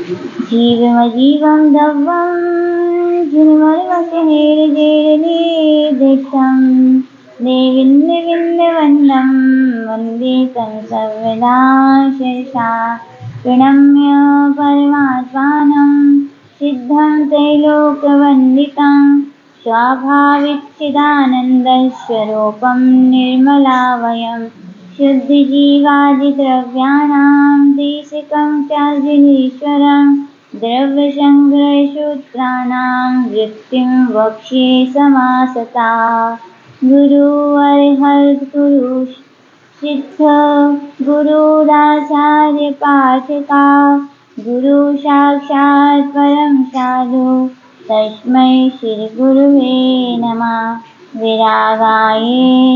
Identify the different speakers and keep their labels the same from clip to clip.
Speaker 1: जीवमजीवं दव्वं जिनमर्मकहेरजेरनिर्दिष्टं देवीन्दिविन्दवन्दं वन्दे तं सर्वदा शिरसा प्रणम्य परमात्मानं सिद्धं त्रैलोक्यवन्दितं स्वाभाविकचिदानन्दस्वरूपं निर्मलावयं शुद्धिजीवादिद्रव्याणां देशिकं त्याजिनीश्वरं द्रव्यसङ्ग्रहसूत्राणां वृत्तिं वक्ष्ये समासता गुरुर्हरगुरु सिद्ध गुरुराचार्यपाठका गुरु साक्षात् परं साधु तस्मै श्रीगुरुवे नमः। विरागाय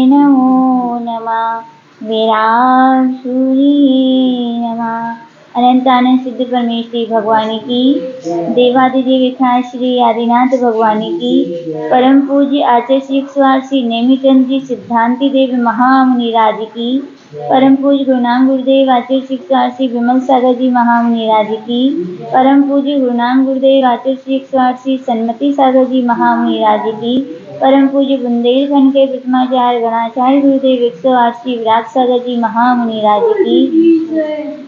Speaker 1: नमो नमः। विराग सूर्ये नमः। अनंत आनंद सिद्ध परमेश्वरी भगवानी की, देवादिदेव विख्यात श्री आदिनाथ भगवानी की, परम पूज्य आचार्य श्री श्री नेमिचंद जी सिद्धांति देव महामुनि राज की, परम पूज्य गुरुनाम गुरुदेव आचार्य श्री श्री विमल सागर जी महामुनि राज की, परम पूज्य गुरुनाम गुरुदेव आचार्य श्री श्री सन्मति सागर जी महामुनि राज की, परम पूज्य बुंदेलखंड के प्रथमाचार्य गणाचार्य गुरुदेव 108 श्री विराट सागर जी महामुनि राज की।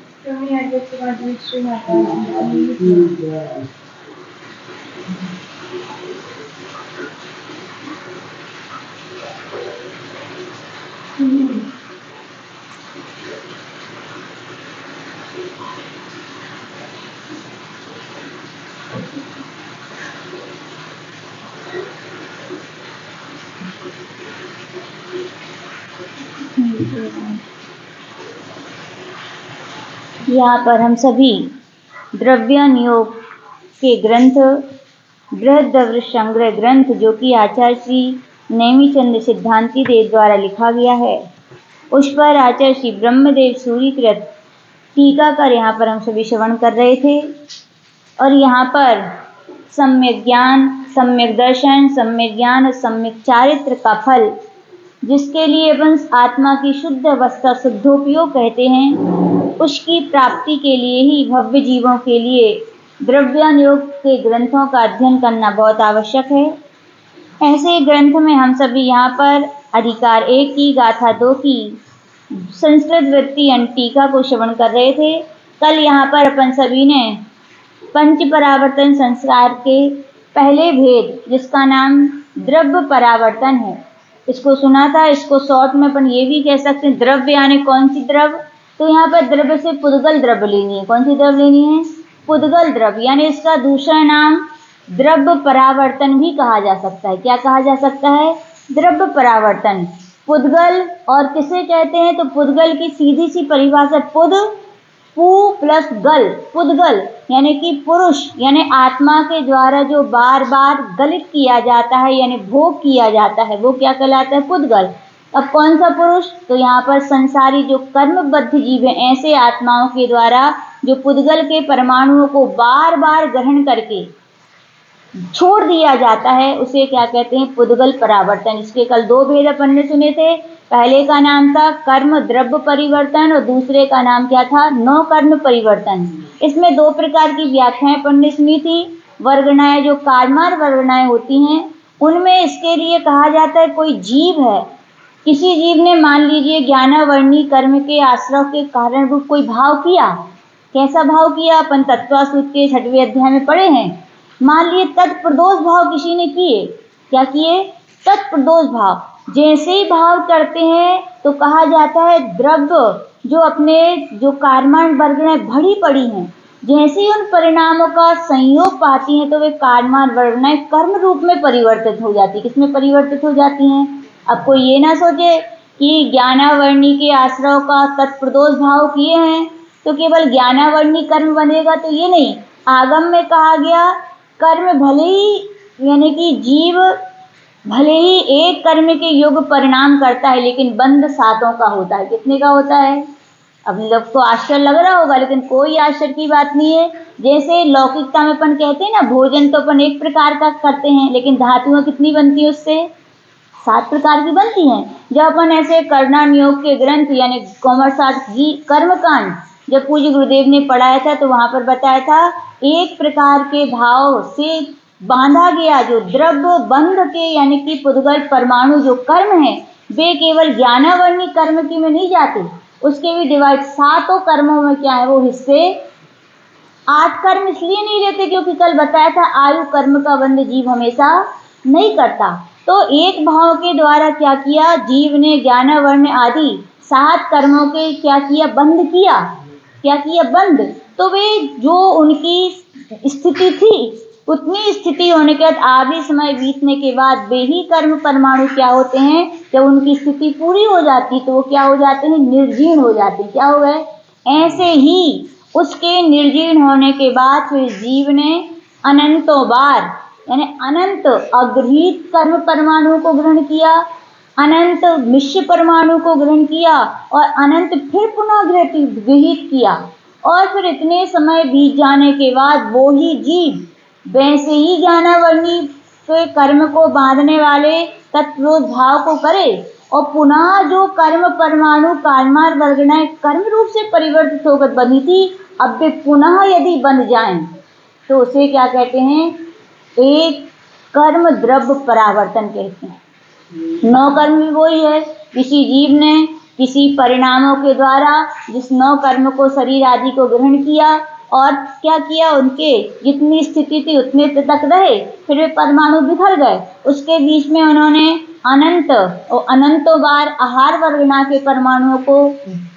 Speaker 1: यहाँ पर हम सभी द्रव्यान योग के ग्रंथ बृहद्रव्य संग्रह ग्रंथ जो कि आचार्य श्री नेमिचंद सिद्धांति देव द्वारा लिखा गया है, उस पर आचार्य श्री ब्रह्मदेव सूरीकृत टीका कर यहाँ पर हम सभी श्रवण कर रहे थे। और यहाँ पर सम्यक ज्ञान, सम्यक दर्शन, सम्यक ज्ञान और सम्यक चारित्र का फल, जिसके लिए अपन आत्मा की शुद्ध अवस्था शुद्धोपयोग कहते हैं, उसकी प्राप्ति के लिए ही भव्य जीवों के लिए द्रव्यान योग के ग्रंथों का अध्ययन करना बहुत आवश्यक है। ऐसे ग्रंथ में हम सभी यहाँ पर अधिकार 1 की, गाथा 2 की संस्कृत वृत्ति टीका को श्रवण कर रहे थे। कल यहाँ पर अपन सभी ने पंच परावर्तन संस्कार के पहले भेद, जिसका नाम द्रव्य परावर्तन है, इसको सुना था। इसको शॉर्ट में अपन ये भी कह सकते हैं, द्रव्य यानी कौन सी द्रव्य, तो यहाँ पर द्रव्य से पुद्गल द्रव्य लेनी है। कौन सी द्रव्य लेनी है? पुद्गल द्रव्य, यानी इसका दूसरा नाम द्रव्य परावर्तन भी कहा जा सकता है। क्या कहा जा सकता है? द्रव्य परावर्तन। पुद्गल और किसे कहते हैं? तो पुद्गल की सीधी सी परिभाषा पुद पू प्लस गल, पुद्गल यानी कि पुरुष, यानी आत्मा के द्वारा जो बार बार गलित किया जाता है यानी भोग किया जाता है, वो क्या कहलाता है? पुद्गल। अब कौन सा पुरुष? तो यहाँ पर संसारी जो कर्मबद्ध जीव हैं, ऐसे आत्माओं के द्वारा जो पुद्गल के परमाणुओं को बार बार ग्रहण करके छोड़ दिया जाता है, उसे क्या कहते हैं? पुद्गल परावर्तन। इसके कल 2 भेद अपन ने सुने थे। पहले का नाम था कर्म द्रव्य परिवर्तन और दूसरे का नाम क्या था? नौ कर्म परिवर्तन। इसमें 2 प्रकार की व्याख्याएं अपन ने सुनी थी। वर्गणाएं, जो कार्मार वर्गणाएं होती हैं, उनमें इसके लिए कहा जाता है कोई जीव है, किसी जीव ने मान लीजिए ज्ञानावर्णी कर्म के आश्रय के कारण रूप कोई भाव किया। कैसा भाव किया? अपन तत्वासूत्र के 6वें अध्याय में पढ़े हैं। मान लिए तत्प्रदोष भाव किसी ने किए। क्या किए? तत्प्रदोष भाव। जैसे ही भाव करते हैं तो कहा जाता है द्रव्य जो अपने जो कार्मान वर्गणाएं भरी पड़ी हैं, जैसे ही उन परिणामों का संयोग पाती हैं तो वे कार्मान वर्गणाएं कर्म रूप में परिवर्तित हो जाती है। किसमें परिवर्तित हो जाती हैं? अब कोई ये ना सोचे कि ज्ञानावर्णी के आश्रय का तत्प्रदोष भाव किए हैं तो केवल ज्ञानावर्णी कर्म बनेगा, तो ये नहीं। आगम में कहा गया कर्म भले ही, यानी कि जीव भले ही एक कर्म के योग परिणाम करता है, लेकिन बंध 7 का होता है। कितने का होता है? अब लोग को आश्चर्य लग रहा होगा, लेकिन कोई आश्चर्य की बात नहीं है। जैसे लौकिकता में अपन कहते हैं ना, भोजन तो अपन एक प्रकार का करते हैं, लेकिन धातुएं कितनी बनती है उससे? 7 प्रकार की बनती हैं। जब अपन ऐसे कर्णान योग के ग्रंथ यानी कॉमर्स आर्ट कर्मकांड जब पूज्य गुरुदेव ने पढ़ाया था, तो वहां पर बताया था एक प्रकार के भाव से बांधा गया जो द्रव्य बंध के यानी कि पुद्गल परमाणु जो कर्म है वे केवल ज्ञानावर्णी कर्म की में नहीं जाते, उसके भी डिवाइड 7 कर्मों में क्या है वो हिस्से। 8 कर्म इसलिए नहीं रहते क्योंकि कल बताया था आयु कर्म का बंध जीव हमेशा नहीं करता। तो एक भाव के द्वारा क्या किया, जीव ने ज्ञानावर्ण आदि 7 कर्मों के क्या किया, बंध किया। क्या किया, बंध। तो वे जो उनकी स्थिति थी उतनी स्थिति होने के बाद आधी समय बीतने के बाद वे ही कर्म परमाणु क्या होते हैं, जब उनकी स्थिति पूरी हो जाती तो वो क्या हो जाते हैं, निर्जीर्ण हो जाते हैं। क्या हो गए, ऐसे ही उसके निर्जीर्ण होने के बाद फिर जीव ने अनंतों बार यानी अनंत अगृहीत कर्म परमाणु को ग्रहण किया, अनंत मिश्र परमाणु को ग्रहण किया और अनंत फिर पुनः गृहीत किया। और फिर इतने समय बीत जाने के बाद वो ही जीव वैसे ही ज्ञानावर्णी के कर्म को बांधने वाले तत्व भाव को करे और पुनः जो कर्म परमाणु कालमार वर्गणाएं कर्म रूप से परिवर्तित होकर बनी थी, अब वे पुनः यदि बन जाएं तो उसे क्या कहते हैं, एक कर्म द्रव्य परावर्तन कहते हैं। 9 कर्म भी वही है, किसी जीव ने किसी परिणामों के द्वारा जिस 9 कर्म को शरीर आदि को ग्रहण किया और क्या किया, उनके जितनी स्थिति थी उतने तक रहे, फिर वे परमाणु बिखर गए। उसके बीच में उन्होंने अनंत और अनंतों बार आहार वर्गना के परमाणुओं को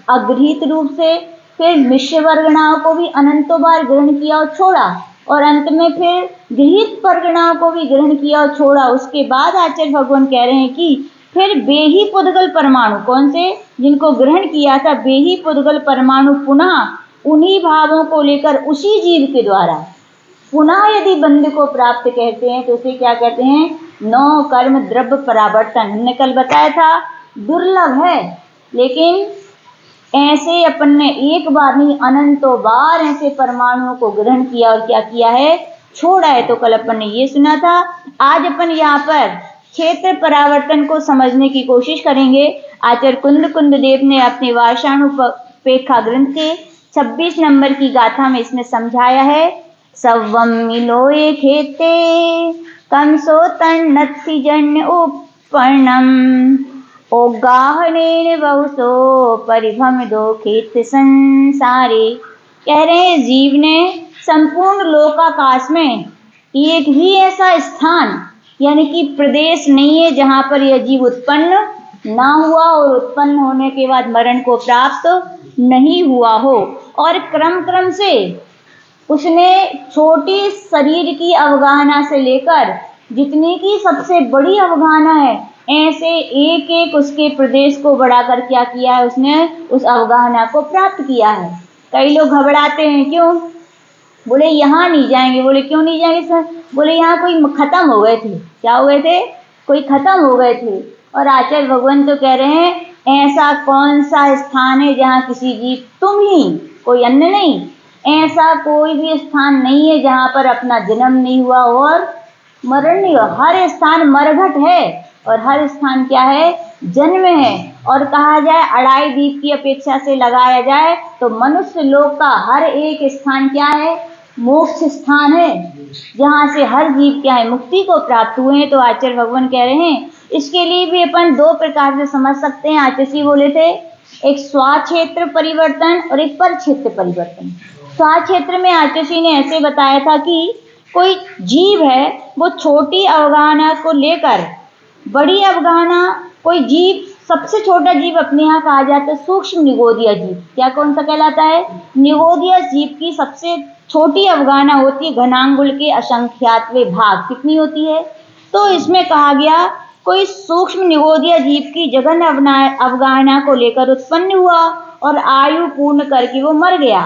Speaker 1: अगृहीत रूप से, फिर मिश्र वर्गणाओं को भी अनंतों बार ग्रहण किया और छोड़ा, और अंत में फिर गृहीत वर्गणाओं को भी ग्रहण किया और छोड़ा। उसके बाद आचार्य भगवान कह रहे हैं कि फिर वे ही पुद्गल परमाणु, कौन से, जिनको ग्रहण किया था वे ही पुद्गल परमाणु पुनः उन्हीं भावों को लेकर उसी जीव के द्वारा पुनः यदि बंध को प्राप्त कहते हैं तो उसे क्या कहते हैं, 9 कर्म द्रव्य परावर्तन। हमने कल बताया था दुर्लभ है, लेकिन ऐसे अपन ने एक बार नहीं अनंतों बार ऐसे परमाणुओं को ग्रहण किया और क्या किया है, छोड़ा है। तो कल अपन ने ये सुना था। आज अपन यहाँ पर क्षेत्र परावर्तन को समझने की कोशिश करेंगे। आचार्य कुंद देव ने अपने वार्षानुपेक्षा ग्रंथ के 26 नंबर की गाथा में इसमें समझाया है। सवम मिलोए खेते कंसो तन्नत्ति जन्य उपपर्णम ओगाहनेन बहुसो परिभ्रम दो खेत संसारे। कह रहे हैं जीव ने संपूर्ण लोकाकाश में एक ही ऐसा स्थान यानी कि प्रदेश नहीं है जहां पर यह जीव उत्पन्न ना हुआ और उत्पन्न होने के बाद मरण को प्राप्त नहीं हुआ हो, और क्रम क्रम से उसने छोटी शरीर की अवगाहना से लेकर जितनी की सबसे बड़ी अवगाहना है, ऐसे एक एक उसके प्रदेश को बढ़ाकर क्या किया है, उसने उस अवगाहना को प्राप्त किया है। कई लोग घबराते हैं, क्यों, बोले यहाँ नहीं जाएंगे। बोले क्यों नहीं जाएंगे सर? बोले यहाँ कोई खत्म हो गए थे। क्या हो गए थे? कोई खत्म हो गए थे। और आचार्य भगवान तो कह रहे हैं ऐसा कौन सा स्थान है जहाँ किसी जीव, तुम ही, कोई अन्य नहीं, ऐसा कोई भी स्थान नहीं है जहाँ पर अपना जन्म नहीं हुआ और मरण नहीं हुआ। हर स्थान मरघट है और हर स्थान क्या है, जन्म है। और कहा जाए अढ़ाई दीप की अपेक्षा से लगाया जाए तो मनुष्य लोक का हर एक स्थान क्या है, मोक्ष स्थान है, जहाँ से हर जीव क्या है, मुक्ति को प्राप्त हुए हैं। तो आचार्य भगवान कह रहे हैं इसके लिए भी अपन 2 प्रकार से समझ सकते हैं। आचार्य जी बोले थे एक स्वक्षेत्र परिवर्तन और एक परक्षेत्र परिवर्तन। स्वक्षेत्र में आचार्य जी ने ऐसे बताया था कि कोई जीव है वो छोटी अवगाहना को लेकर बड़ी अवगाहना, कोई जीव सबसे छोटा जीव अपने यहाँ कहा जाता है सूक्ष्म निगोदिया जीव। क्या कौन सा कहलाता है? निगोदिया जीव की सबसे छोटी अवगाहना होती है घनांगुल के असंख्यातवे भाग। कितनी होती है? तो इसमें कहा गया कोई सूक्ष्म निगोदिया जीव की जघन अवगाहना को लेकर उत्पन्न हुआ और आयु पूर्ण करके वो मर गया।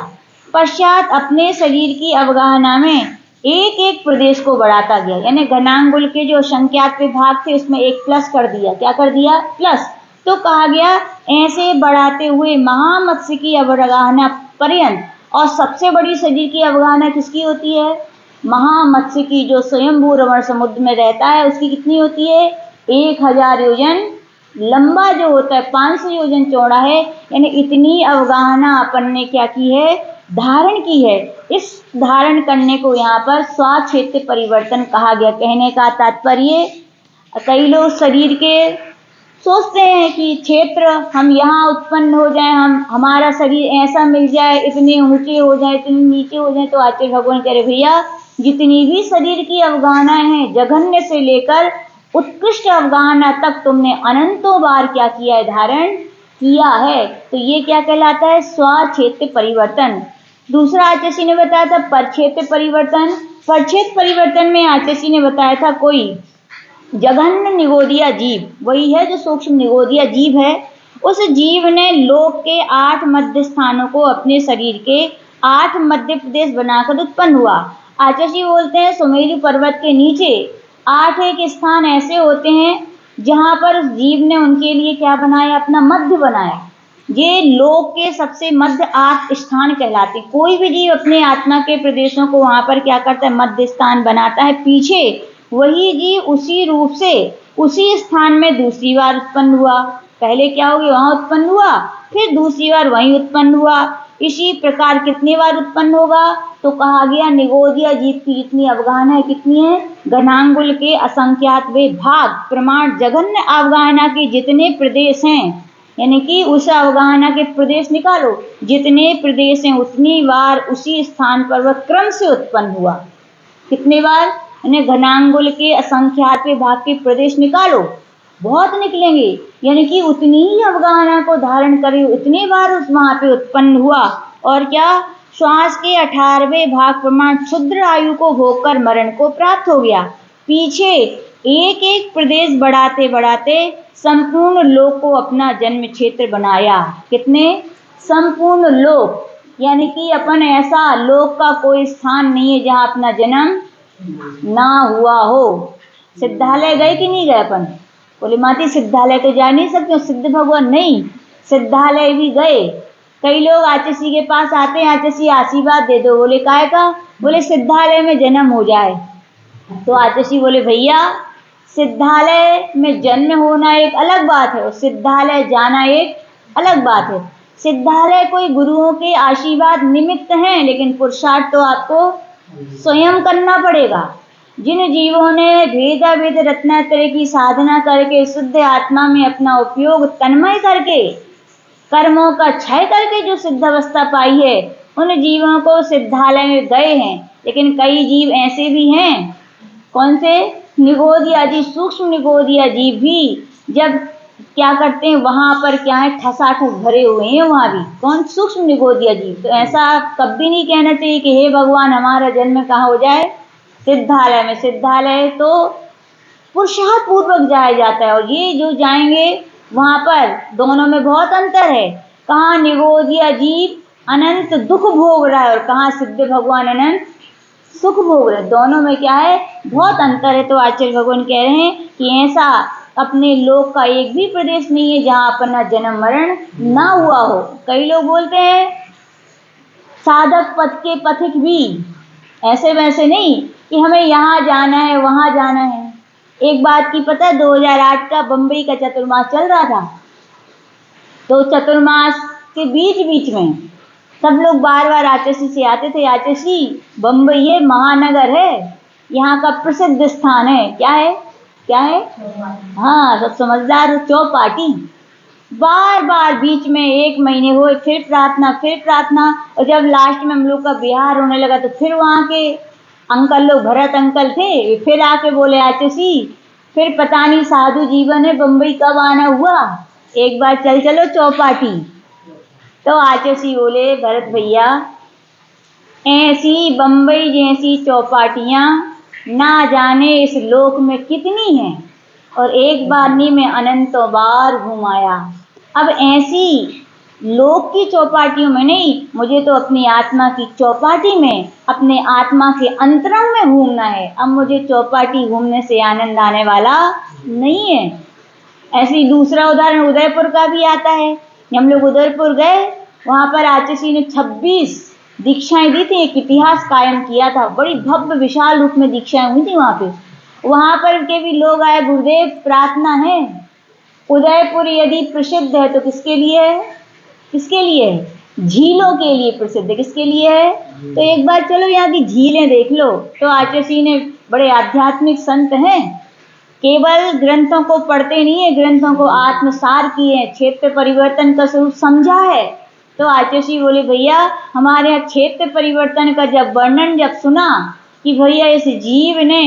Speaker 1: पश्चात अपने शरीर की अवगाहना में एक एक प्रदेश को बढ़ाता गया, यानी घनांगुल के जो संख्यात विभाग थे उसमें एक प्लस कर दिया। क्या कर दिया? प्लस। तो कहा गया ऐसे बढ़ाते हुए महामत्स्य की अवगाहना पर्यंत, और सबसे बड़ी शरीर की अवगाहना किसकी होती है? महामत्स्य की, जो स्वयंभू रमण समुद्र में रहता है, उसकी कितनी होती है? 1000 योजन लंबा जो होता है 500 योजन चौड़ा है। यानी इतनी अवगाहना अपन ने क्या की है, धारण की है। इस धारण करने को यहाँ पर स्वक्षेत्र परिवर्तन कहा गया। कहने का तात्पर्य, कई लोग शरीर के सोचते हैं कि क्षेत्र हम यहाँ उत्पन्न हो जाए, हमारा शरीर ऐसा मिल जाए, इतने ऊंचे हो जाए, इतने नीचे हो जाए। तो आचार्य भगवान कह रहे भैया, जितनी भी शरीर की अवगाहनाएं हैं, जघन्य से लेकर उत्कृष्ट अवगाहना तक तुमने अनंतों बार क्या किया है, धारण किया है। तो ये क्या कहलाता है, स्वक्षेत्र परिवर्तन। दूसरा आचार्य ने बताया था परक्षेत्र परिवर्तन। परक्षेत्र परिवर्तन में आचार्य ने बताया था कोई जघन्य निगोदिया जीव, वही है जो सूक्ष्म निगोदिया जीव है, उस जीव ने लोक के 8 मध्य स्थानों को अपने शरीर के 8 मध्य प्रदेश बनाकर उत्पन्न हुआ। आचार्य जी बोलते हैं सुमेरु पर्वत के नीचे 8 एक स्थान ऐसे होते हैं जहां पर उस जीव ने उनके लिए क्या बनाया, अपना मध्य बनाया। ये लोक के सबसे मध्य 8 स्थान कहलाते। कोई भी जीव अपने आत्मा के प्रदेशों को वहां पर क्या करता है, मध्य स्थान बनाता है। पीछे वही जीव उसी रूप से उसी स्थान में दूसरी बार उत्पन्न हुआ। पहले क्या हो गया, वहां उत्पन्न हुआ, फिर दूसरी बार वहीं उत्पन्न हुआ। इसी प्रकार कितनी बार उत्पन्न होगा, तो कहा गया निगोदिया जीव की जितनी अवगाहना है, कितनी है, घनांगुल के असंख्यात वे भाग प्रमाण जघन्य अवगाहना के जितने प्रदेश हैं, यानी कि उस अवगाहना के प्रदेश निकालो, जितने प्रदेश हैं उतनी बार उसी स्थान पर वह क्रम से उत्पन्न हुआ। कितने बार, यानी घनांगुल के असंख्यात भाग के प्रदेश निकालो, बहुत निकलेंगे, यानी कि उतनी ही अवगाहना को धारण करे, उतनी बार उस वहां पे उत्पन्न हुआ। और क्या, श्वास के 18वें भाग प्रमाण क्षुद्र आयु को भोगकर मरण को प्राप्त हो गया। पीछे एक एक प्रदेश बढ़ाते बढ़ाते संपूर्ण लोक को अपना जन्म क्षेत्र बनाया। कितने, संपूर्ण लोक, यानी कि अपन ऐसा लोक का कोई स्थान नहीं है जहां अपना जन्म ना हुआ हो। सिद्धालय गए कि नहीं गए अपन, बोले माती सिद्धालय तो जा नहीं सकते, सिद्ध भगवान नहीं, सिद्धालय भी गए। कई लोग आचार्य के पास आते हैं, आचार्य आशीर्वाद दे दो, बोले काय का, बोले सिद्धालय में जन्म हो जाए। तो आचार्य बोले भैया, सिद्धालय में जन्म होना एक अलग बात है और सिद्धालय जाना एक अलग बात है। सिद्धालय कोई गुरुओं के आशीर्वाद निमित्त हैं, लेकिन पुरुषार्थ तो आपको स्वयं करना पड़ेगा। जिन जीवों ने भेदा भेद रत्नात्रय की साधना करके शुद्ध आत्मा में अपना उपयोग तन्मय करके कर्मों का क्षय करके जो सिद्ध अवस्था पाई है, उन जीवों को सिद्धालय में गए हैं। लेकिन कई जीव ऐसे भी हैं, कौन से, निगोदिया जीव, सूक्ष्म निगोदिया जीव भी जब क्या करते हैं, वहां पर क्या है, ठसाठस भरे हुए हैं वहां भी, कौन, सूक्ष्म निगोदिया जीव। तो ऐसा कभी नहीं कहना चाहिए कि हे भगवान हमारा जन्म कहाँ हो जाए, सिद्धालय में। सिद्धालय तो पुरुषार्थ पूर्वक जाया जाता है, और ये जो जाएंगे वहां पर दोनों में बहुत अंतर है। कहाँ निगोदिया जीव अनंत दुख भोग रहा है और कहाँ सिद्ध भगवान अनंत सुख भोग रहे, दोनों में क्या है, बहुत अंतर है। तो आचार्य भगवान कह रहे हैं कि ऐसा अपने लोक का एक भी प्रदेश नहीं है जहां अपना जन्म मरण ना हुआ हो। कई लोग बोलते हैं साधक पथ के पथिक भी ऐसे वैसे नहीं कि हमें यहाँ जाना है वहां जाना है। एक बात की पता है, 2008 का बम्बई का चतुर्मास चल रहा था, तो चतुर्मास के बीच बीच में सब लोग बार बार आचार्य से आते थे, आचार्य बम्बई ये महानगर है, यहाँ का प्रसिद्ध स्थान है, क्या है, क्या है, हाँ सब समझदार, चौपाटी। बार बार बीच में 1 महीने हुए, फिर प्रार्थना फिर प्रार्थना, और जब लास्ट में हम लोग का बिहार होने लगा तो फिर वहाँ के अंकल लोग, भरत अंकल थे, फिर आके बोले आचार्य फिर पता नहीं साधु जीवन है, बम्बई कब आना हुआ, एक बार चल चलो चौपाटी। तो आचार्य बोले भरत भैया, ऐसी बम्बई जैसी चौपाटियां ना जाने इस लोक में कितनी हैं, और एक बार नहीं मैं अनंतों बार घुमाया। अब ऐसी लोक की चौपाटियों में नहीं, मुझे तो अपनी आत्मा की चौपाटी में, अपने आत्मा के अंतरंग में घूमना है। अब मुझे चौपाटी घूमने से आनंद आने वाला नहीं है। ऐसी दूसरा उदाहरण उदयपुर का भी आता है। हम लोग उदयपुर गए, वहां पर आचार्य ने 26 दीक्षाएं दी थी, एक इतिहास कायम किया था, बड़ी भव्य विशाल रूप में दीक्षाएं हुई थी वहां पे। वहां पर के भी लोग आए, गुरुदेव प्रार्थना है, उदयपुर यदि प्रसिद्ध है तो किसके लिए है, किसके लिए है, झीलों के लिए प्रसिद्ध है। किसके लिए है? तो एक बार चलो यहाँ की झीलें देख लो। तो आचार्य ने बड़े आध्यात्मिक संत हैं, केवल ग्रंथों को पढ़ते नहीं है, ग्रंथों को आत्मसार किए हैं, क्षेत्र परिवर्तन का स्वरूप समझा है। तो आचार्य बोले भैया हमारे यहाँ क्षेत्र परिवर्तन का जब वर्णन जब सुना कि भैया इस जीव ने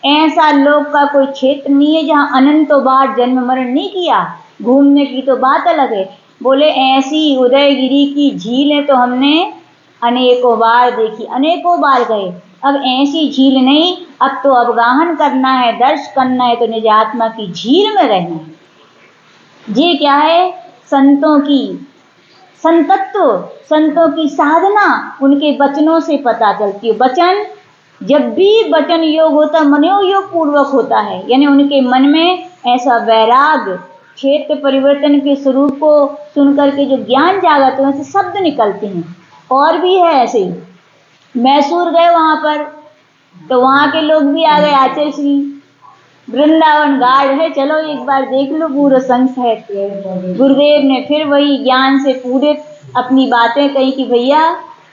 Speaker 1: ऐसा लोक का कोई क्षेत्र नहीं है जहाँ अनंतों बार जन्म मरण नहीं किया, घूमने की तो बात अलग है। बोले ऐसी उदयगिरी की झीलें तो हमने अनेकों बार देखी, अनेकों बार गए। अब ऐसी झील नहीं, अब तो अवगाहन करना है, दर्श करना है, तो निज आत्मा की झील में रहना है। ये क्या है? संतों की संतत्व, संतों की साधना उनके वचनों से पता चलती है। वचन जब भी वचन योग होता है मनोयोग पूर्वक होता है, यानी उनके मन में ऐसा वैराग, क्षेत्र परिवर्तन के स्वरूप को सुनकर के जो ज्ञान जागत है ऐसे शब्द निकलते हैं। और भी है ऐसे, मैसूर गए वहां पर, तो वहां के लोग भी आ गए, आचार्य श्री वृंदावन गार्ड है, चलो एक बार देख लो पूरा संघ है। गुरुदेव ने फिर वही ज्ञान से पूरे अपनी बातें कही कि भैया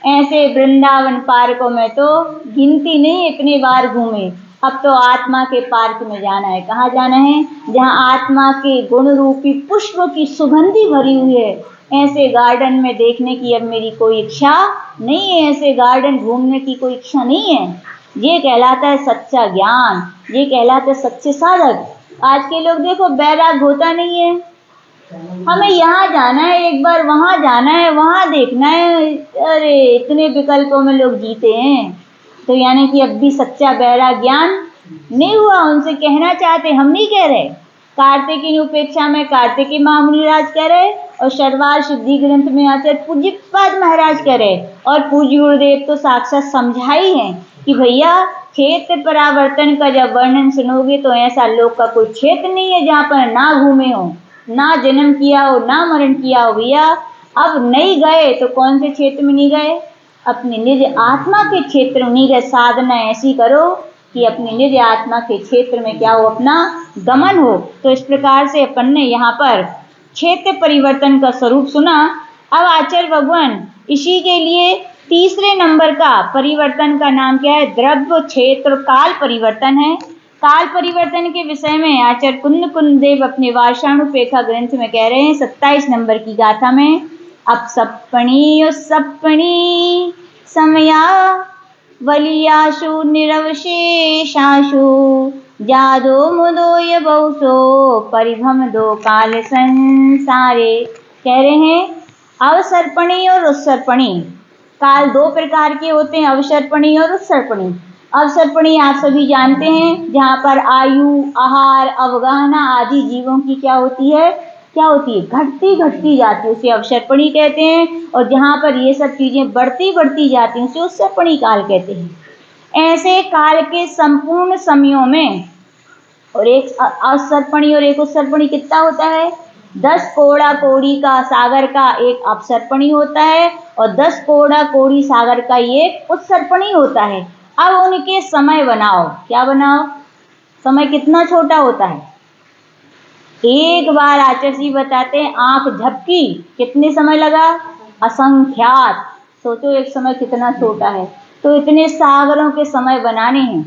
Speaker 1: ऐसे वृंदावन पार्कों में तो गिनती नहीं, इतने बार घूमे, अब तो आत्मा के पार्क में जाना है। कहाँ जाना है? जहाँ आत्मा के गुण रूपी पुष्प की सुगंधी भरी हुई है। ऐसे गार्डन में देखने की अब मेरी कोई इच्छा नहीं है, ऐसे गार्डन घूमने की कोई इच्छा नहीं है। ये कहलाता है सच्चा ज्ञान, ये कहलाते सच्चे साधक। आज के लोग देखो बैराग होता नहीं है, हमें यहाँ जाना है, एक बार वहां जाना है, वहां देखना है। अरे इतने विकल्पों में लोग जीते हैं। तो यानी कि अब भी सच्चा बैराग ज्ञान नहीं हुआ। उनसे कहना चाहते, हम नहीं कह रहे, कार्तिकी उपेक्षा में कार्तिकी महामुनिराज कह रहे, और शर्वार शुद्धि ग्रंथ में आचार्य पूज्यपाद महाराज कह रहे, और पूज्य गुरुदेव तो साक्षात समझा ही है कि भैया क्षेत्र परावर्तन का जब वर्णन सुनोगे तो ऐसा लोक का कोई क्षेत्र नहीं है जहाँ पर ना घूमे हो, ना जन्म किया हो, ना मरण किया हो। भैया अब नहीं गए तो कौन से क्षेत्र में नहीं गए? अपने निज आत्मा के क्षेत्र में नहीं गए। साधना ऐसी करो कि अपने निज आत्मा के क्षेत्र में क्या हो, अपना गमन हो। तो इस प्रकार से अपन ने यहाँ पर क्षेत्र परिवर्तन का स्वरूप सुना। अब आचार्य भगवान इसी के लिए तीसरे नंबर का परिवर्तन का नाम क्या है? द्रव्य क्षेत्र काल परिवर्तन है। काल परिवर्तन के विषय में आचार्य कुंद देव अपने वार्षाणुपेखा ग्रंथ में कह रहे हैं 27 नंबर की गाथा में, अब सप्पणी समया वलियाशु निरवशेषाशु जादो मुदोय बहुसो परिभ्रम दो काल संसारे। कह रहे हैं अवसर्पणी और उत्सर्पणी काल दो प्रकार के होते हैं, अवसर्पणी और उत्सर्पणी। अवसर्पणी आप सभी जानते हैं, जहाँ पर आयु, आहार, अवगाहना आदि जीवों की क्या होती है, घटती घटती जाती है, उसे अवसर्पणी कहते हैं। और जहाँ पर ये सब चीजें बढ़ती बढ़ती जाती हैं उसे उत्सर्पणी काल कहते हैं। ऐसे काल के संपूर्ण समयों में, और एक अवसर्पणी और एक उत्सर्पणी कितना होता है? 10 कोड़ा कोड़ी का सागर का एक अवसर्पणी होता है, और 10 कोड़ा कोड़ी सागर का एक उत्सर्पणी होता है। अब उनके समय बनाओ, क्या बनाओ? समय कितना छोटा होता है? एक बार आचार्य जी बताते हैं आंख झपकी, कितने समय लगा? असंख्यात। सोचो एक समय कितना छोटा है। तो इतने सागरों के समय बनाने हैं,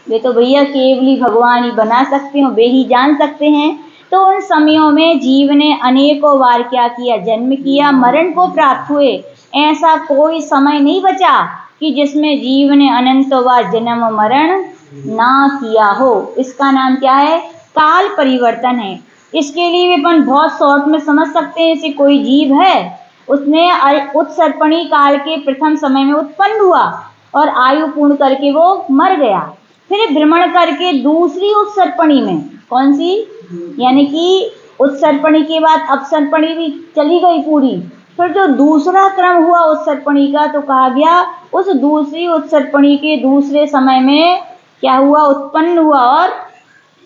Speaker 1: वे तो भैया केवली भगवान ही बना सकते हैं, वे ही जान सकते हैं। तो उन समयों में जीव ने अनेकों बार क्या किया? जन्म किया, मरण को प्राप्त हुए। ऐसा कोई समय नहीं बचा कि जिसमें जीव ने अनंतों बार जन्म मरण ना किया हो। इसका नाम क्या है? काल परिवर्तन है। इसके लिए अपन बहुत शॉर्ट में समझ सकते हैं। जैसे कोई जीव है, उसने उत्सर्पणी काल के प्रथम समय में उत्पन्न हुआ और आयु पूर्ण करके वो मर गया, फिर भ्रमण करके दूसरी उत्सर्पणी में, कौन सी? यानी कि उत्सर्पणी के बाद अपसर्पणी भी चली गई पूरी, फिर जो दूसरा क्रम हुआ उत्सर्पणी का, तो कहा गया उस दूसरी उत्सर्पणी के दूसरे समय में क्या हुआ? उत्पन्न हुआ और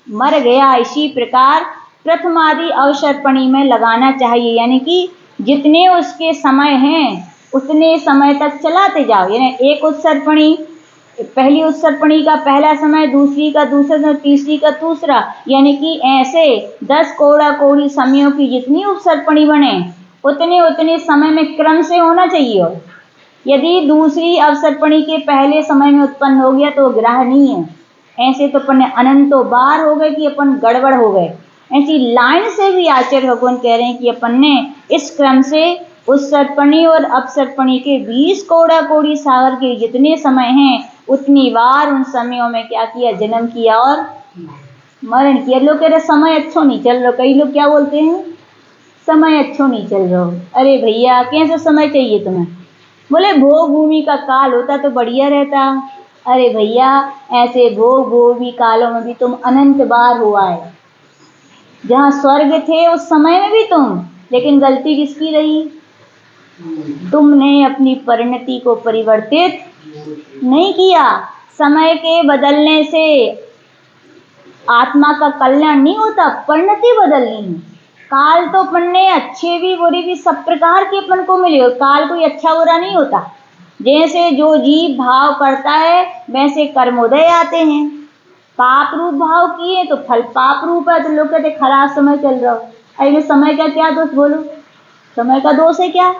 Speaker 1: मर गया। इसी प्रकार प्रथमादि अवसर्पणी में लगाना चाहिए, यानी कि जितने उसके समय हैं उतने समय तक चलाते जाओ। यानी एक उत्सर्पणी, पहली उत्सर्पणी का पहला समय, दूसरी का दूसरा समय, तीसरी का दूसरा, यानी कि ऐसे 10 कोड़ा कोड़ी समयों की जितनी उत्सर्पणी बने उतने उतने समय में क्रम से होना चाहिए। और यदि दूसरी अवसर्पणी के पहले समय में उत्पन्न हो गया तो ग्रह नहीं है। ऐसे तो अपन अनंतों बार हो गए कि अपन गड़बड़ हो गए। ऐसी लाइन से भी आचार्य भगवान कह रहे हैं कि अपन ने इस क्रम से उस सर्पणी और अपसर्पणी के 20 कोड़ा कोड़ी सागर के जितने समय हैं उतनी बार उन समयों में क्या किया, जन्म किया और मरण किया। लोग कह रहे समय अच्छो नहीं चल रहा। कई लोग क्या बोलते हैं, समय अच्छो नहीं चल रहा। अरे भैया कैसे समय चाहिए तुम्हें? बोले भोग भूमि का काल होता तो बढ़िया रहता। अरे भैया ऐसे भोग भूमि कालों में भी तुम अनंत बार हुआ है। जहाँ स्वर्ग थे उस समय में भी तुम, लेकिन गलती किसकी रही? तुमने अपनी परिणति को परिवर्तित नहीं किया। समय के बदलने से आत्मा का कल्याण नहीं होता, परिणति बदलनी है। काल तो अपन ने अच्छे भी बुरे भी सब प्रकार के अपन को मिले। काल कोई अच्छा बुरा नहीं होता। जैसे जो जीव भाव करता है वैसे कर्मोदय आते हैं। पाप रूप भाव किए तो फल पाप रूप है। तो लोग कहते खराब समय चल रहा हो। अरे समय का क्या दोष? बोलो समय का दोष है क्या?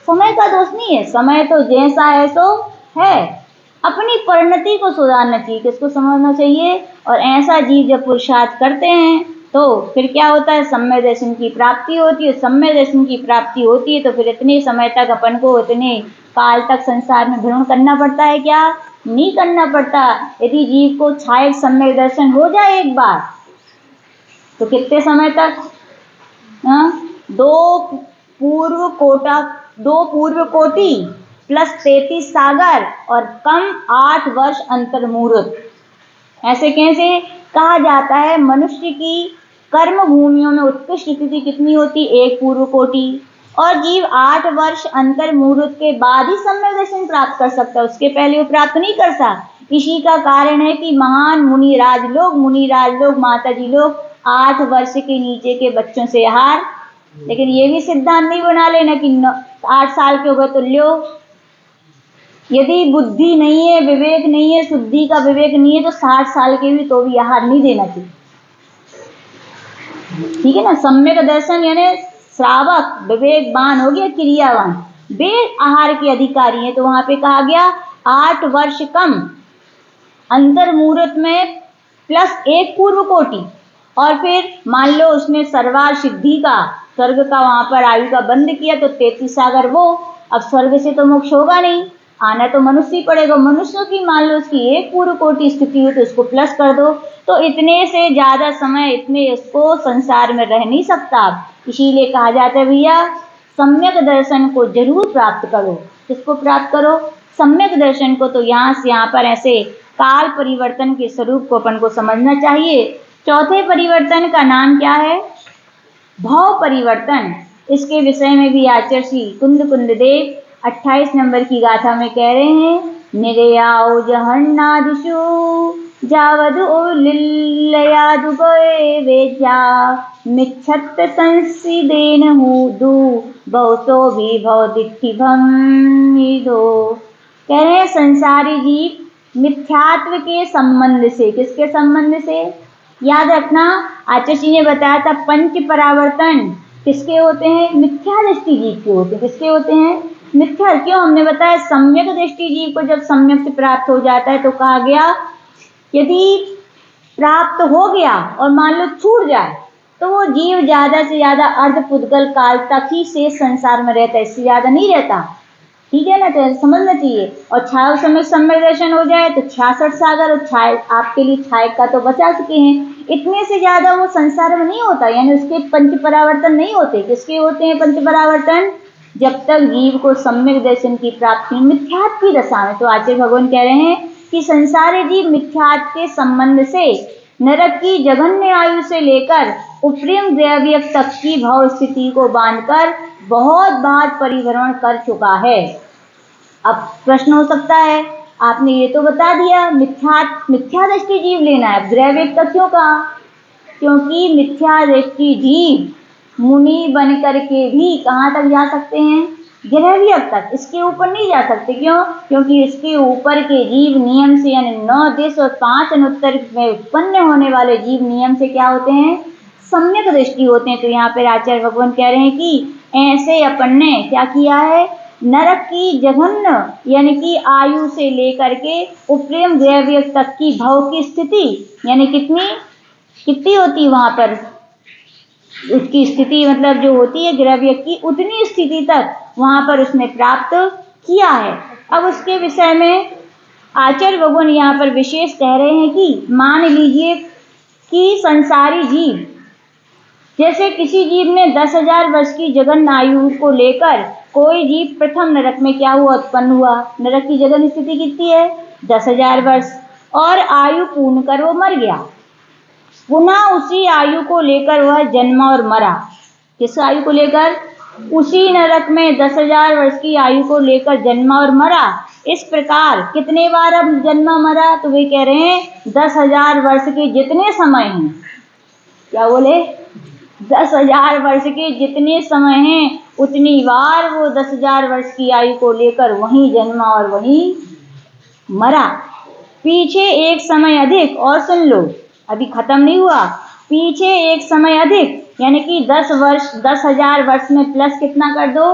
Speaker 1: समय का दोष नहीं है। समय तो जैसा है सो है। अपनी परिणति को सुधारना चाहिए, किसको समझना चाहिए। और ऐसा जीव जब पुरुषार्थ करते हैं तो फिर क्या होता है, सम्यक दर्शन की प्राप्ति होती है। सम्यक दर्शन की प्राप्ति होती है तो फिर इतने समय तक अपन को इतने काल तक संसार में भ्रमण करना पड़ता है क्या? नहीं करना पड़ता। यदि जीव को छायक सम्यक दर्शन हो जाए एक बार तो कितने समय तक? दो पूर्व कोटि प्लस 33 सागर और कम 8 वर्ष अंतर मुहूर्त। ऐसे कैसे कहा जाता है? मनुष्य की कर्म भूमियों में उत्कृष्ट स्थिति कितनी होती? एक पूर्व कोटि। और जीव 8 वर्ष अंतर मुहूर्त के बाद ही सम्यक दर्शन प्राप्त कर सकता है, उसके पहले वो प्राप्त नहीं कर सकता। इसी का कारण है कि महान मुनिराज लोग माता जी लोग 8 वर्ष के नीचे के बच्चों से आहार। लेकिन ये भी सिद्धांत नहीं बना लेना कि 8 साल के हो गए तो लो। यदि बुद्धि नहीं है, विवेक नहीं है, शुद्धि का विवेक नहीं है तो 60 साल के भी तो भी आहार नहीं देना चाहिए। ठीक है ना। सम्यक दर्शन यानी श्रावक विवेकवान हो गया, क्रियावान, वे आहार के अधिकारी हैं। तो वहां पे कहा गया 8 वर्ष कम अंतर मुहूर्त में प्लस 1 पूर्व कोटि। और फिर मान लो उसने सर्वार सिद्धि का स्वर्ग का वहां पर आयु का बंद किया तो 33 सागर वो। अब स्वर्ग से तो मोक्ष होगा नहीं, आना तो मनुष्य ही पड़ेगा। मनुष्यों की मान लो उसकी 1 पूर्व कोटि स्थिति हो तो उसको प्लस कर दो, तो इतने से ज्यादा समय इतने इसको संसार में रह नहीं सकता। इसीलिए कहा जाता है भैया सम्यक दर्शन को जरूर प्राप्त करो। किसको प्राप्त करो? सम्यक दर्शन को। तो यहाँ से यहाँ पर ऐसे काल परिवर्तन के स्वरूप को अपन को समझना चाहिए। चौथे परिवर्तन का नाम क्या है? भाव परिवर्तन। इसके विषय में भी आचार्य श्री कुंद देव 28 नंबर की गाथा में कह रहे हैं, निर्याओ जहन्नादिषु जावद उल्लयादु वेद्या मिच्छत संसिदेन हुदु बहुतो भी भव दिट्ठिभमिदो। कह रहे हैं संसारी जीव मिथ्यात्व के संबंध से। किसके संबंध से? याद रखना आचार्य जी ने बताया था पंच परावर्तन किसके होते हैं? मिथ्या दृष्टि जीव के होते हैं। किसके होते हैं? मिथ्या। क्यों? हमने बताया सम्यक दृष्टि जीव को जब सम्यक से प्राप्त हो जाता है तो कहा गया यदि प्राप्त हो गया और मान लो छूट जाए तो वो जीव ज्यादा से ज्यादा अर्ध पुद्गल काल तक ही शेष संसार में रहता है, इससे ज्यादा नहीं रहता। ठीक है ना। तो समझना चाहिए। और छाया समय सम्यक दर्शन हो जाए तो 66 सागर और छाया आपके लिए छाया का तो बचा चुके हैं। इतने से ज्यादा वो संसार में नहीं होता, यानी उसके पंच परावर्तन नहीं होते। किसके होते हैं पंच परावर्तन? जब तक जीव को सम्यक दर्शन की प्राप्ति मिथ्यात्व की दशा में। तो आचार्य भगवान कह रहे हैं कि संसारी जीव मिथ्यात्व के संबंध से नरक की जघन्य आयु से लेकर उपरिम दैवयक तक की भाव स्थिति को बांधकर बहुत बार परिभ्रमण कर चुका है। अब प्रश्न हो सकता है आपने ये तो बता दिया मिथ्या दृष्टि जीव लेना है, दैवयक तक क्यों कहा? क्योंकि मिथ्या दृष्टि जीव मुनि बन करके भी कहाँ तक जा सकते हैं? ग्रहव्यक तक। इसके ऊपर नहीं जा सकते। क्यों? क्योंकि इसके ऊपर के जीव नियम से यानी 9 देश और 5 अनुत्तर में उत्पन्न होने वाले जीव नियम से क्या होते हैं? सम्यक दृष्टि होते हैं। तो यहाँ पर आचार्य भगवान कह रहे हैं कि ऐसे अपन ने क्या किया है, नरक की जघन्य यानी कि आयु से लेकर के उपरेम ग्रव्य तक की भव की स्थिति, यानी कितनी कितनी होती वहां पर उसकी स्थिति, मतलब जो होती है ग्रव्य की, उतनी स्थिति तक वहां पर उसने प्राप्त किया है। अब उसके विषय में आचार्य भगवान यहाँ पर विशेष कह रहे हैं कि मान लीजिए कि संसारी जीव, जैसे किसी जीव ने 10,000 वर्ष की जघन्य आयु को लेकर कोई जीव प्रथम नरक में क्या हुआ, उत्पन्न हुआ। नरक की जघन्य स्थिति कितनी है, 10,000 वर्ष, और आयु पूर्ण कर वो मर गया। पुनः उसी आयु को लेकर वह जन्मा और मरा। किस आयु को लेकर, उसी नरक में 10,000 वर्ष की आयु को लेकर जन्मा और मरा। इस प्रकार कितने बार अब जन्मा मरा, तो वे कह रहे हैं 10,000 वर्ष के जितने समय हैं, क्या बोले, 10,000 वर्ष के जितने समय हैं उतनी बार वो 10,000 वर्ष की आयु को लेकर वहीं जन्मा और वहीं मरा। पीछे एक समय अधिक, और सुन लो अभी खत्म नहीं हुआ, पीछे एक समय अधिक यानी कि 10,000 वर्ष में प्लस कितना कर दो,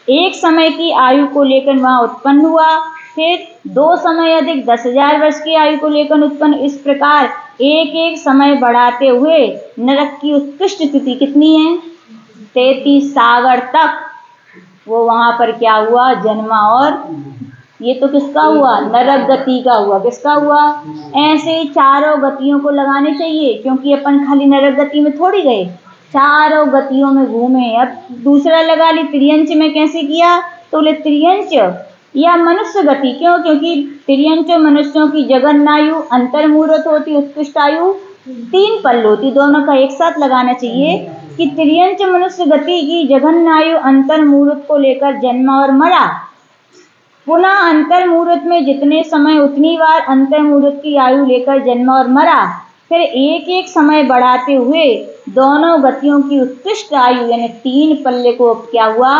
Speaker 1: एक समय की आयु को लेकर वहां उत्पन्न हुआ। फिर 2 समय अधिक 10,000 वर्ष की आयु को लेकर उत्पन्न। इस प्रकार एक एक समय बढ़ाते हुए नरक की उत्कृष्ट स्थिति कितनी है, 33 सागर तक वो वहां पर क्या हुआ, जन्मा। और ये तो किसका हुआ, नरक गति का हुआ। किसका हुआ, ऐसे ही चारों गतियों को लगाने चाहिए, क्योंकि अपन खाली नरक गति में थोड़ी गए, चारों गतियों में घूमे। अब दूसरा लगा ली त्रियंच में, कैसे किया, तो बोले त्रियंच या मनुष्य गति। क्यों, क्योंकि त्रियंच मनुष्यों की जघन्य आयु अंतर्मूर्त होती, उत्कृष्ट आयु 3 पल होती, दोनों का एक साथ लगाना चाहिए कि त्रियंच मनुष्य गति की जघन्य आयु अंतर्मूर्त को लेकर जन्मा और मरा। पुनः अंतर्मूर्त में जितने समय उतनी बार अंतर्मूर्त की आयु लेकर जन्मा और मरा। फिर एक एक समय बढ़ाते हुए दोनों गतियों की उत्कृष्ट आयु यानी 3 पल्ले को क्या हुआ,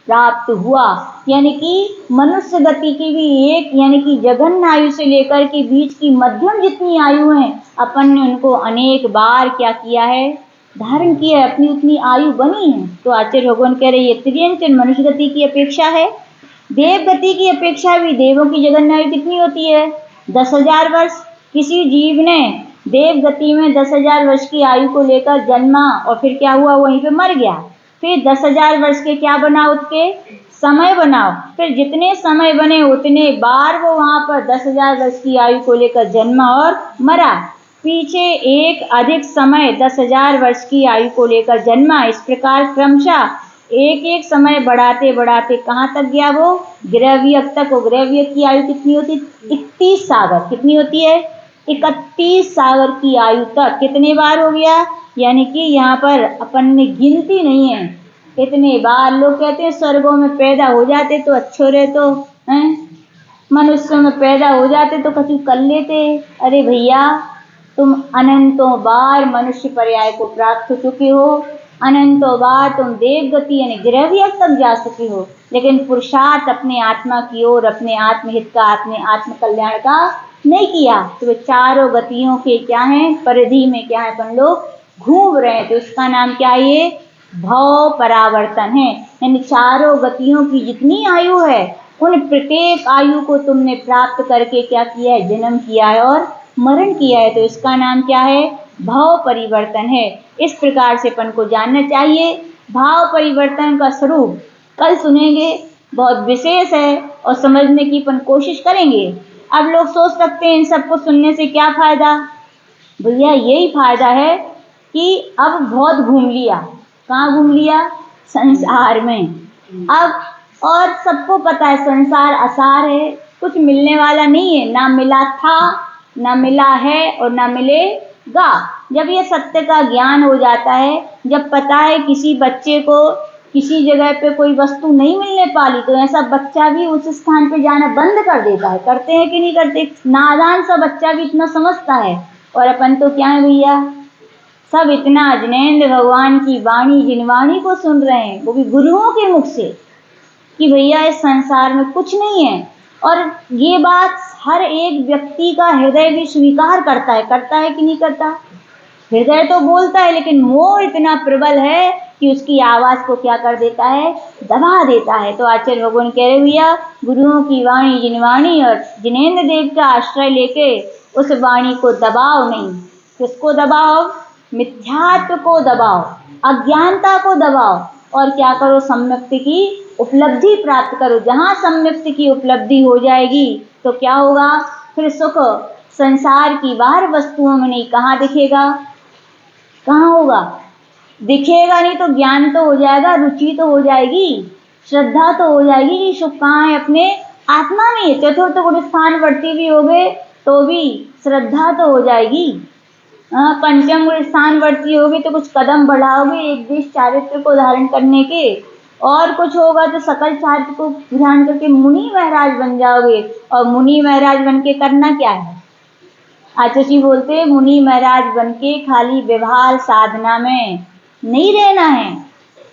Speaker 1: प्राप्त हुआ। यानी कि मनुष्य गति की भी एक यानी कि जघन्य आयु से लेकर के बीच की मध्यम जितनी आयु है, अपन ने उनको अनेक बार क्या किया है, धारण किया है, अपनी उतनी आयु बनी है। तो आचार्य भगवान कह रहे हैं त्रियंच मनुष्य गति की अपेक्षा है। देव गति की अपेक्षा भी देवों की जघन्य आयु कितनी होती है, 10,000 वर्ष। किसी जीव ने देव गति में 10,000 वर्ष की आयु को लेकर जन्मा और फिर क्या हुआ, वहीं पे मर गया। फिर 10,000 वर्ष के क्या बनाओ, उसके समय बनाओ। फिर जितने समय बने उतने बार वो वहां पर 10,000 वर्ष की आयु को लेकर जन्मा और मरा। पीछे एक अधिक समय 10,000 वर्ष की आयु को लेकर जन्मा। इस प्रकार क्रमशः एक एक समय बढ़ाते बढ़ाते कहाँ तक गया, वो ग्रव्य तक। वो ग्रव्य की आयु कितनी होती, 31 सागर। कितनी होती है, 31 सागर की आयु तक कितने बार हो गया, यानी कि यहाँ पर अपन ने गिनती नहीं है कितने बार। लोग कहते हैं स्वर्गों में पैदा हो जाते तो अच्छो रहे, तो हैं मनुष्यों में पैदा हो जाते तो कछु कर लेते। अरे भैया, तुम अनंतों बार मनुष्य पर्याय को प्राप्त हो चुके हो, अनंतों बार तुम देव गति यानी ग्रव्य तक जा चुके हो, लेकिन पुरुषार्थ अपने आत्मा की ओर, अपने आत्महित का, अपने आत्म कल्याण का नहीं किया। तो वे चारों गतियों के क्या है, परिधि में क्या है, अपन लोग घूम रहे हैं। तो इसका नाम क्या है, ये भव परावर्तन है। यानी चारों गतियों की जितनी आयु है उन प्रत्येक आयु को तुमने प्राप्त करके क्या किया है, जन्म किया है और मरण किया है। तो इसका नाम क्या है, भाव परिवर्तन है। इस प्रकार से अपन को जानना चाहिए। भाव परिवर्तन का स्वरूप कल सुनेंगे, बहुत विशेष है और समझने की अपन कोशिश करेंगे। अब लोग सोच सकते हैं इन सबको सुनने से क्या फायदा। भैया यही फायदा है कि अब बहुत घूम लिया। कहाँ घूम लिया, संसार में। अब और सबको पता है संसार असार है, कुछ मिलने वाला नहीं है, ना मिला था, ना मिला है और ना मिलेगा। जब ये सत्य का ज्ञान हो जाता है, जब पता है किसी बच्चे को किसी जगह पे कोई वस्तु नहीं मिलने पाली, तो ऐसा बच्चा भी उस स्थान पे जाना बंद कर देता है। करते हैं कि नहीं करते, नादान सा बच्चा भी इतना समझता है। और अपन तो क्या है भैया, सब इतना अजनैन भगवान की वाणी, जिन वाणी को सुन रहे हैं वो भी गुरुओं के मुख से, कि भैया इस संसार में कुछ नहीं है। और ये बात हर एक व्यक्ति का हृदय भी स्वीकार करता है कि नहीं करता। हृदय तो बोलता है लेकिन मोह इतना प्रबल है कि उसकी आवाज को क्या कर देता है, दबा देता है। तो आचार्य भगवान कह रहे भैया, गुरुओं की वाणी जिनवाणी और जिनेंद्र देव का आश्रय लेके उस वाणी को दबाओ नहीं। किसको दबाओ? मिथ्यात्व को दबाओ, अज्ञानता को दबाओ और क्या करो, सम्यक्ति की उपलब्धि प्राप्त करो। जहां सम्यक्ति की उपलब्धि हो जाएगी तो क्या होगा, फिर सुख संसार की बाहर वस्तुओं में नहीं, कहाँ दिखेगा, कहाँ होगा, दिखेगा नहीं तो ज्ञान तो हो जाएगा, रुचि तो हो जाएगी, श्रद्धा तो हो जाएगी कि सुख कहाँ है, अपने आत्मा में है। चतुर्थ गुण स्थान वर्ती भी हो गए तो भी श्रद्धा तो हो जाएगी। पंचम गुण स्थान वर्ती होगे तो कुछ कदम बढ़ाओगे एक देश चारित्र को धारण करने के, और कुछ होगा तो सकल चारित्र को ध्यान करके मुनि महाराज बन जाओगे। और मुनि महाराज बन के करना क्या है, आचार्य जी बोलते हैं मुनि महाराज बनके खाली व्यवहार साधना में नहीं रहना है।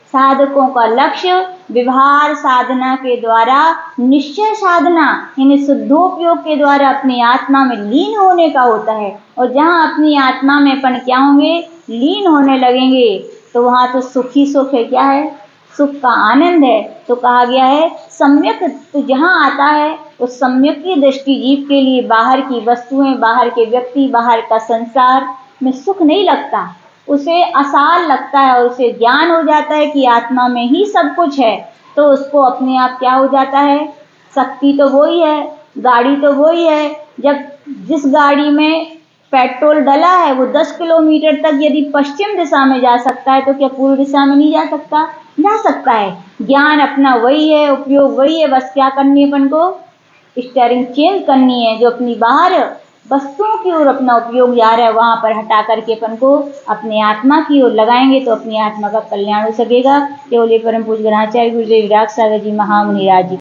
Speaker 1: साधकों का लक्ष्य व्यवहार साधना के द्वारा निश्चय साधना यानी शुद्धोपयोग के द्वारा अपनी आत्मा में लीन होने का होता है। और जहाँ अपनी आत्मा में अपन क्या होंगे, लीन होने लगेंगे तो वहाँ तो सुख ही सुख है। क्या है, सुख का आनंद है। तो कहा गया है सम्यक तो जहाँ आता है उस सम्यक की दृष्टि जीव के लिए बाहर की वस्तुएं, बाहर के व्यक्ति, बाहर का संसार में सुख नहीं लगता, उसे आसार लगता है और उसे ज्ञान हो जाता है कि आत्मा में ही सब कुछ है। तो उसको अपने आप क्या हो जाता है, शक्ति तो वही है, गाड़ी तो वही है। जब जिस गाड़ी में पेट्रोल डला है वो 10 किलोमीटर तक यदि पश्चिम दिशा में जा सकता है तो क्या पूर्व दिशा में नहीं जा सकता, जा सकता है। ज्ञान अपना वही है, उपयोग वही है, बस क्या करनी है, अपन को स्टीयरिंग चेंज करनी है। जो अपनी बाहर वस्तुओं की ओर अपना उपयोग जा रहा है वहां पर हटा करके अपन को अपने आत्मा की ओर लगाएंगे तो अपनी आत्मा का कल्याण हो सकेगा। केवल परम पूज्य ग्रहाचार्य गुरुदेव विराग सागर जी महामुनि राज जी